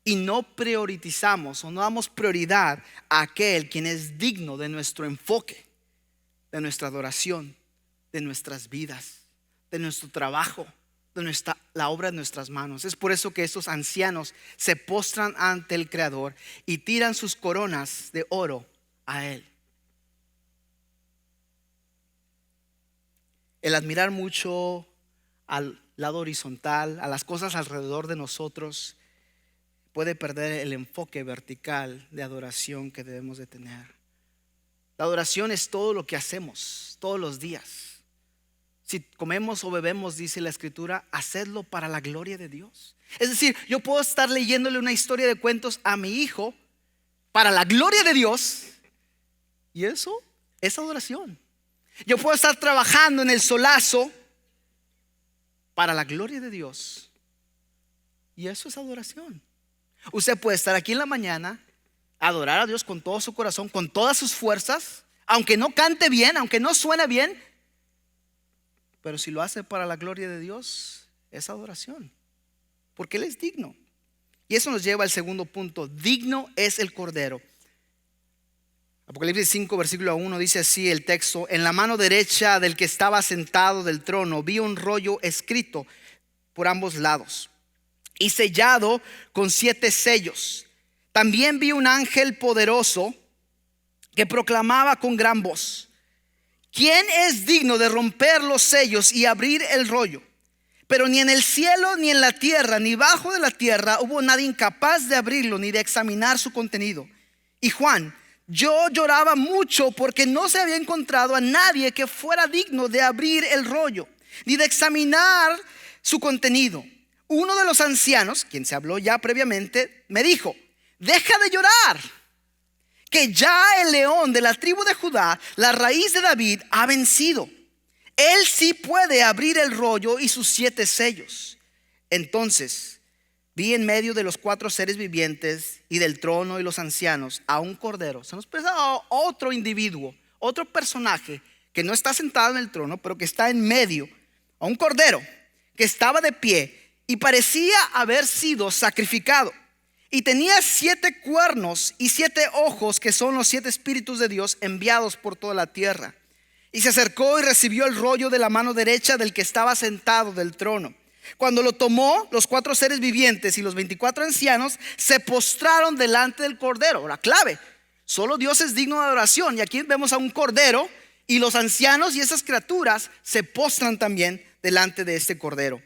y no priorizamos o no damos prioridad a aquel quien es digno de nuestro enfoque, de nuestra adoración, de nuestras vidas, de nuestro trabajo, de la obra de nuestras manos. Es por eso que estos ancianos se postran ante el Creador y tiran sus coronas de oro a Él. El admirar mucho al lado horizontal, a las cosas alrededor de nosotros, puede perder el enfoque vertical de adoración que debemos de tener. La adoración es todo lo que hacemos todos los días. Si comemos o bebemos, dice la Escritura, hacedlo para la gloria de Dios. Es decir, yo puedo estar leyéndole una historia de cuentos a mi hijo para la gloria de Dios, y eso es adoración. Yo puedo estar trabajando en el solazo para la gloria de Dios, y eso es adoración. Usted puede estar aquí en la mañana, adorar a Dios con todo su corazón, con todas sus fuerzas, aunque no cante bien, aunque no suene bien, pero si lo hace para la gloria de Dios, es adoración, porque Él es digno. Y eso nos lleva al segundo punto: digno es el Cordero. Apocalipsis 5 versículo 1 dice así el texto: en la mano derecha del que estaba sentado del trono vi un rollo escrito por ambos lados y sellado con 7 sellos. También vi un ángel poderoso que proclamaba con gran voz: ¿quién es digno de romper los sellos y abrir el rollo? Pero ni en el cielo, ni en la tierra, ni bajo de la tierra hubo nadie incapaz de abrirlo, ni de examinar su contenido. Y Juan, yo lloraba mucho porque no se había encontrado a nadie que fuera digno de abrir el rollo, ni de examinar su contenido. Uno de los ancianos, quien se habló ya previamente, me dijo: deja de llorar, que ya el león de la tribu de Judá, la raíz de David, ha vencido. Él sí puede abrir el rollo y sus 7 sellos. Entonces vi en medio de los 4 seres vivientes y del trono y los ancianos a un cordero. Se nos presenta otro individuo, otro personaje que no está sentado en el trono, pero que está en medio, a un cordero que estaba de pie y parecía haber sido sacrificado. Y tenía 7 cuernos y 7 ojos, que son los 7 espíritus de Dios enviados por toda la tierra. Y se acercó y recibió el rollo de la mano derecha del que estaba sentado del trono. Cuando lo tomó, los 4 seres vivientes y los 24 ancianos se postraron delante del cordero. La clave: solo Dios es digno de adoración. Y aquí vemos a un cordero, y los ancianos y esas criaturas se postran también delante de este cordero.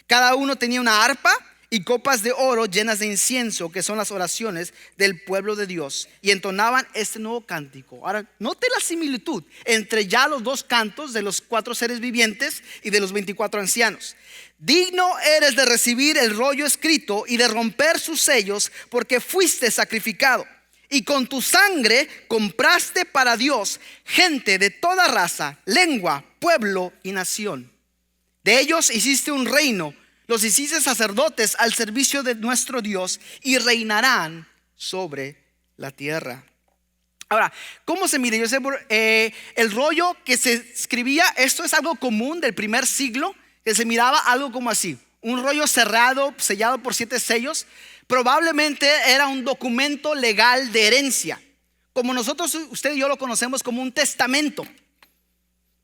Cada uno tenía una arpa y copas de oro llenas de incienso, que son las oraciones del pueblo de Dios, y entonaban este nuevo cántico. Ahora, note la similitud entre ya los 2 cantos de los 4 seres vivientes y de los 24 ancianos. Digno eres de recibir el rollo escrito y de romper sus sellos, porque fuiste sacrificado, y con tu sangre compraste para Dios gente de toda raza, lengua, pueblo y nación. De ellos hiciste un reino, los hiciste sacerdotes al servicio de nuestro Dios, y reinarán sobre la tierra. Ahora, ¿cómo se mide? Yo sé el rollo que se escribía, esto es algo común del primer siglo, que se miraba algo como así: un rollo cerrado, sellado por 7 sellos. Probablemente era un documento legal de herencia, como nosotros, usted y yo lo conocemos como un testamento,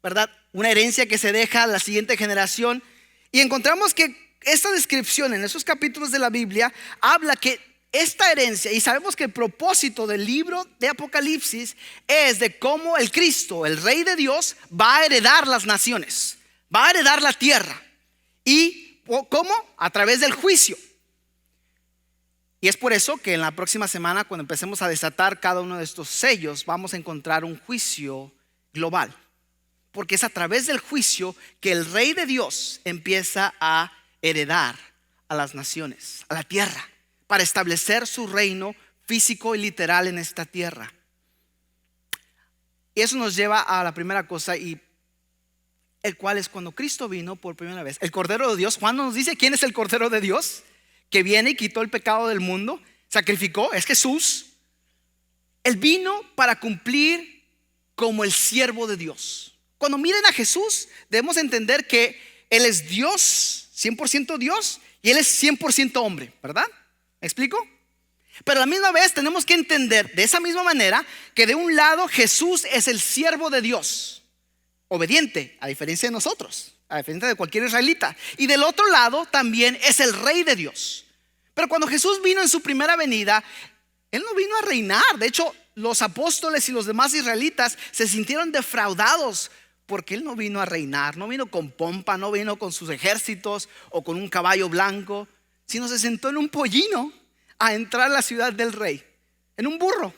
¿verdad? Una herencia que se deja a la siguiente generación. Y encontramos que esta descripción en esos capítulos de la Biblia habla que esta herencia, y sabemos que el propósito del libro de Apocalipsis es de cómo el Cristo, el Rey de Dios, va a heredar las naciones, va a heredar la tierra. ¿Y cómo? A través del juicio. Y es por eso que en la próxima semana, cuando empecemos a desatar cada uno de estos sellos, vamos a encontrar un juicio global, porque es a través del juicio que el Rey de Dios empieza a heredar a las naciones, a la tierra, para establecer su reino físico y literal en esta tierra. Y eso nos lleva a la primera cosa, y el cual es cuando Cristo vino por primera vez, el Cordero de Dios. Juan nos dice quién es el Cordero de Dios, que viene y quitó el pecado del mundo, sacrificó, es Jesús. Él vino para cumplir como el siervo de Dios. Cuando miren a Jesús, debemos entender que Él es Dios, 100% Dios, Y Él es 100% hombre, ¿verdad? ¿Me explico? Pero a la misma vez tenemos que entender de esa misma manera que de un lado Jesús es el siervo de Dios, obediente, a diferencia de nosotros, a diferencia de cualquier israelita. Y del otro lado también es el rey de Dios. Pero cuando Jesús vino en su primera venida, Él no vino a reinar. De hecho, los apóstoles y los demás israelitas se sintieron defraudados porque Él no vino a reinar. No vino con pompa, no vino con sus ejércitos o con un caballo blanco, sino se sentó en un pollino a entrar a la ciudad del rey, en un burro.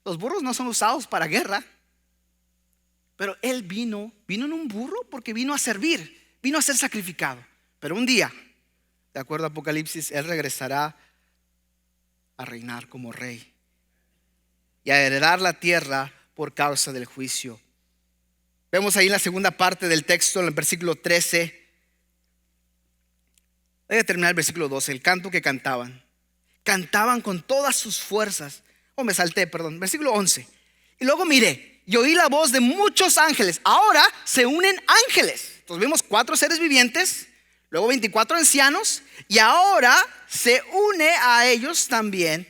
Los burros no son usados para guerra, pero Él vino en un burro porque vino a servir, vino a ser sacrificado. Pero un día, de acuerdo a Apocalipsis, Él regresará a reinar como rey y a heredar la tierra por causa del juicio. Vemos ahí en la segunda parte del texto, en el versículo 13. Voy a terminar el versículo 12. El canto que cantaban con todas sus fuerzas. Me salté, perdón. Versículo 11. Y luego miré y oí la voz de muchos ángeles. Ahora se unen ángeles. Entonces vemos 4 seres vivientes, luego 24 ancianos, y ahora se une a ellos también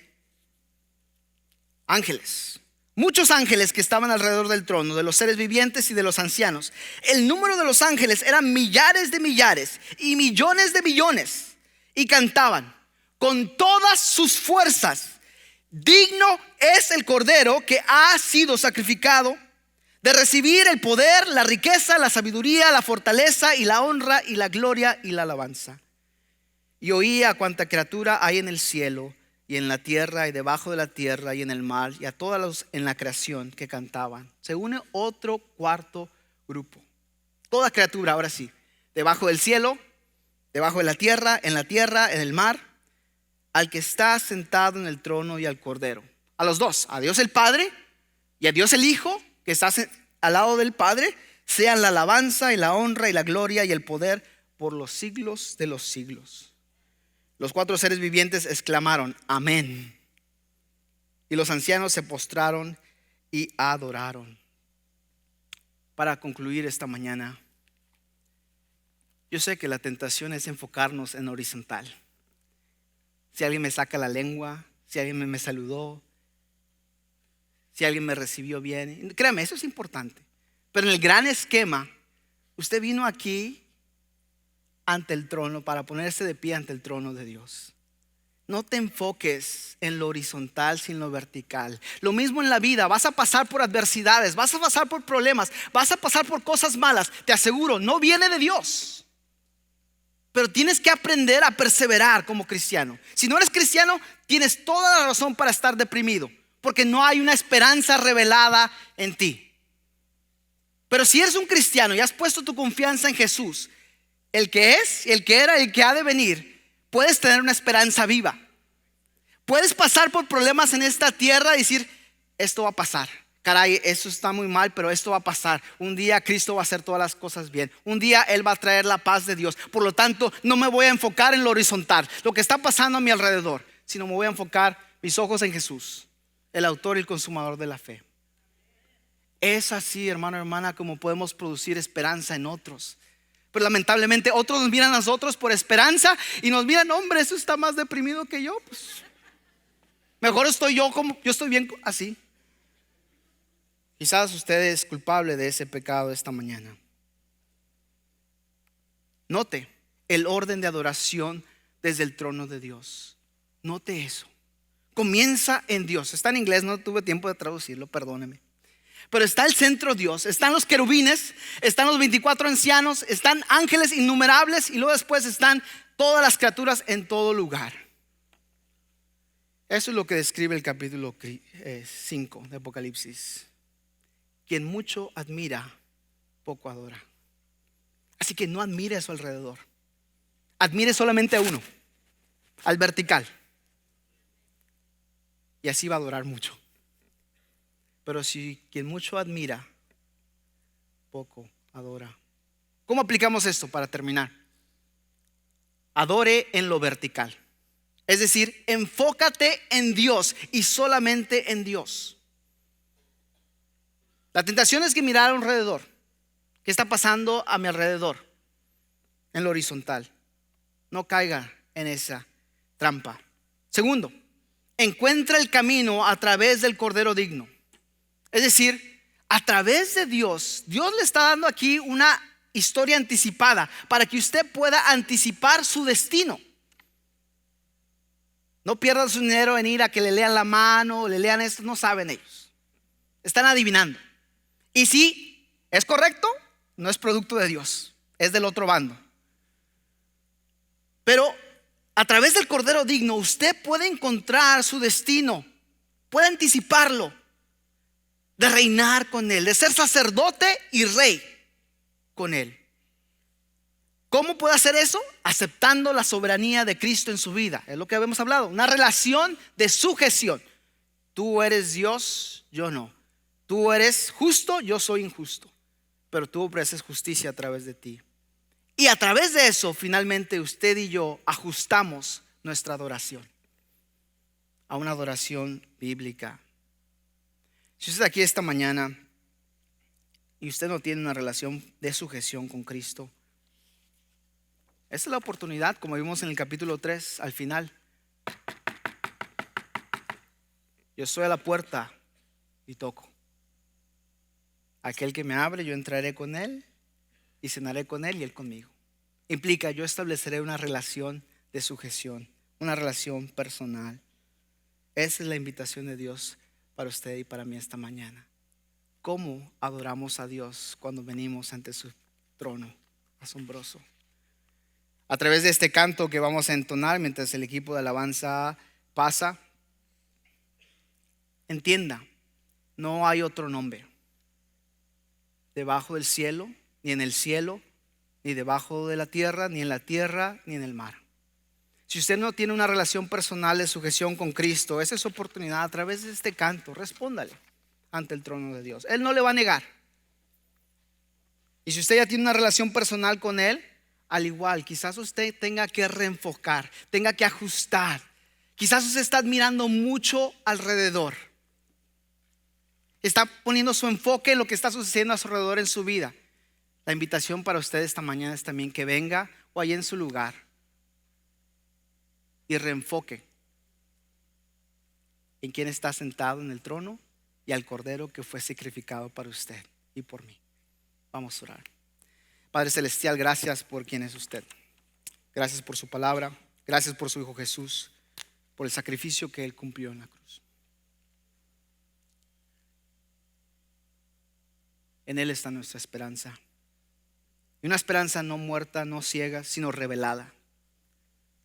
ángeles. Muchos ángeles que estaban alrededor del trono, de los seres vivientes y de los ancianos. El número de los ángeles eran millares de millares y millones de millones. Y cantaban con todas sus fuerzas: digno es el Cordero que ha sido sacrificado de recibir el poder, la riqueza, la sabiduría, la fortaleza y la honra y la gloria y la alabanza. Y oía a cuanta criatura hay en el cielo y en la tierra y debajo de la tierra y en el mar, y a todas los en la creación que cantaban. Se une otro cuarto grupo. Toda criatura, ahora sí, debajo del cielo, debajo de la tierra, en el mar, al que está sentado en el trono y al Cordero. A los dos, a Dios el Padre y a Dios el Hijo, que está al lado del Padre, sean la alabanza y la honra y la gloria y el poder por los siglos de los siglos. Los 4 seres vivientes exclamaron: amén. Y los ancianos se postraron y adoraron. Para concluir esta mañana, yo sé que la tentación es enfocarnos en horizontal. Si alguien me saca la lengua, si alguien me saludó, si alguien me recibió bien, créame, eso es importante. Pero en el gran esquema, usted vino aquí ante el trono para ponerse de pie ante el trono de Dios. No te enfoques en lo horizontal sino en lo vertical. Lo mismo en la vida, vas a pasar por adversidades, vas a pasar por problemas, vas a pasar por cosas malas. Te aseguro, no viene de Dios. Pero tienes que aprender a perseverar como cristiano. Si no eres cristiano, tienes toda la razón para estar deprimido, porque no hay una esperanza revelada en ti. Pero si eres un cristiano y has puesto tu confianza en Jesús, el que es, el que era, el que ha de venir, puedes tener una esperanza viva. Puedes pasar por problemas en esta tierra y decir: esto va a pasar. Caray, eso está muy mal, pero esto va a pasar. Un día Cristo va a hacer todas las cosas bien. Un día Él va a traer la paz de Dios. Por lo tanto, no me voy a enfocar en lo horizontal, lo que está pasando a mi alrededor, sino me voy a enfocar mis ojos en Jesús, el autor y el consumador de la fe. Es así, hermano, hermana, como podemos producir esperanza en otros. Pero lamentablemente otros nos miran a nosotros por esperanza y nos miran: hombre, eso está más deprimido que yo. Pues mejor estoy yo estoy bien así. Quizás usted es culpable de ese pecado esta mañana. Note el orden de adoración desde el trono de Dios. Note eso. Comienza en Dios. Está en inglés, no tuve tiempo de traducirlo, perdóneme. Pero está el centro Dios, están los querubines, están los 24 ancianos, están ángeles innumerables, y luego después están todas las criaturas en todo lugar. Eso es lo que describe el capítulo 5 de Apocalipsis. Quien mucho admira, poco adora. Así que no admire a su alrededor. Admire solamente a uno, al vertical. Y así va a adorar mucho. Pero si quien mucho admira, poco adora. ¿Cómo aplicamos esto para terminar? Adore en lo vertical. Es decir, enfócate en Dios y solamente en Dios. La tentación es que mirar alrededor. ¿Qué está pasando a mi alrededor? En lo horizontal. No caiga en esa trampa. Segundo, encuentra el camino a través del Cordero digno. Es decir, a través de Dios. Dios le está dando aquí una historia anticipada para que usted pueda anticipar su destino. No pierdan su dinero en ir a que le lean la mano, le lean esto. No saben ellos. Están adivinando. Y si es correcto, no es producto de Dios, es del otro bando. Pero a través del Cordero digno usted puede encontrar su destino, puede anticiparlo, de reinar con Él, de ser sacerdote y rey con Él. ¿Cómo puede hacer eso? Aceptando la soberanía de Cristo en su vida. Es lo que habíamos hablado, una relación de sujeción. Tú eres Dios, yo no. Tú eres justo, yo soy injusto. Pero tú ofreces justicia a través de ti. Y a través de eso, finalmente usted y yo ajustamos nuestra adoración a una adoración bíblica. Si usted está aquí esta mañana y usted no tiene una relación de sujeción con Cristo, esta es la oportunidad, como vimos en el capítulo 3, al final. Yo estoy a la puerta y toco. Aquel que me abre, yo entraré con él y cenaré con él y él conmigo. Implica, yo estableceré una relación de sujeción, una relación personal. Esa es la invitación de Dios para usted y para mí esta mañana. ¿Cómo adoramos a Dios cuando venimos ante su trono asombroso? A través de este canto que vamos a entonar mientras el equipo de alabanza pasa, entienda, no hay otro nombre debajo del cielo, ni en el cielo, ni debajo de la tierra, ni en la tierra, ni en el mar. Si usted no tiene una relación personal de sujeción con Cristo, esa es su oportunidad. A través de este canto, respóndale ante el trono de Dios. Él no le va a negar. Y si usted ya tiene una relación personal con Él, al igual, quizás usted tenga que reenfocar, tenga que ajustar. Quizás usted está admirando mucho alrededor. Está poniendo su enfoque en lo que está sucediendo a su alrededor en su vida. La invitación para usted esta mañana es también que venga o allá en su lugar y reenfoque en quién está sentado en el trono y al Cordero que fue sacrificado para usted y por mí. Vamos a orar. Padre Celestial, gracias por quién es usted. Gracias por su palabra. Gracias por su Hijo Jesús, por el sacrificio que Él cumplió en la cruz. En Él está nuestra esperanza. Y una esperanza no muerta, no ciega, sino revelada.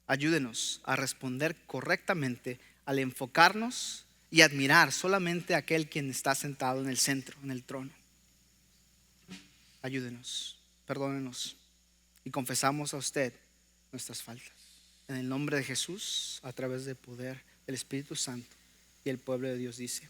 Ayúdenos a responder correctamente al enfocarnos y admirar solamente a aquel quien está sentado en el centro, en el trono. Ayúdenos, perdónenos y confesamos a usted nuestras faltas. En el nombre de Jesús, a través del poder del Espíritu Santo, y el pueblo de Dios dice: